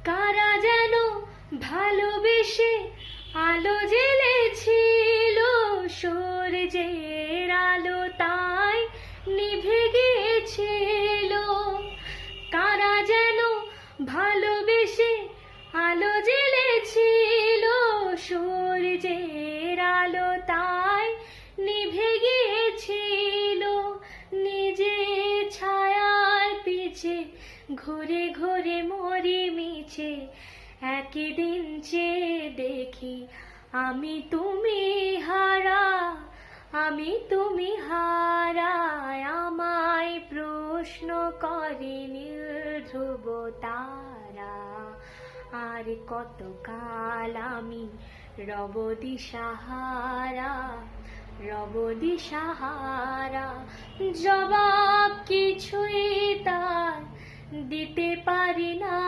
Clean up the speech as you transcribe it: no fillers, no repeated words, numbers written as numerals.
কারা যেন ভালোবেসে আলো জ্বেলেছিল, সূর্যের আলো তাই নিভে গিয়েছিল। কারা যেন ভালোবেসে আলো জ্বেলেছিল, সূর্যের আলো তাই নিভে গিয়েছিল। নিজে ছায়ার পিছে ঘুরে ঘুরে মরি মিছে, একই দিন চেয়ে দেখি আমি তুমি হারা, আমি তুমি হারা। আমায় প্রশ্ন করে নীল ধ্রুব তারা, আর কতকাল আমি রব দিশাহারা, রব দিশাহারা। জবাব কিছুই তার দিতে পারি না।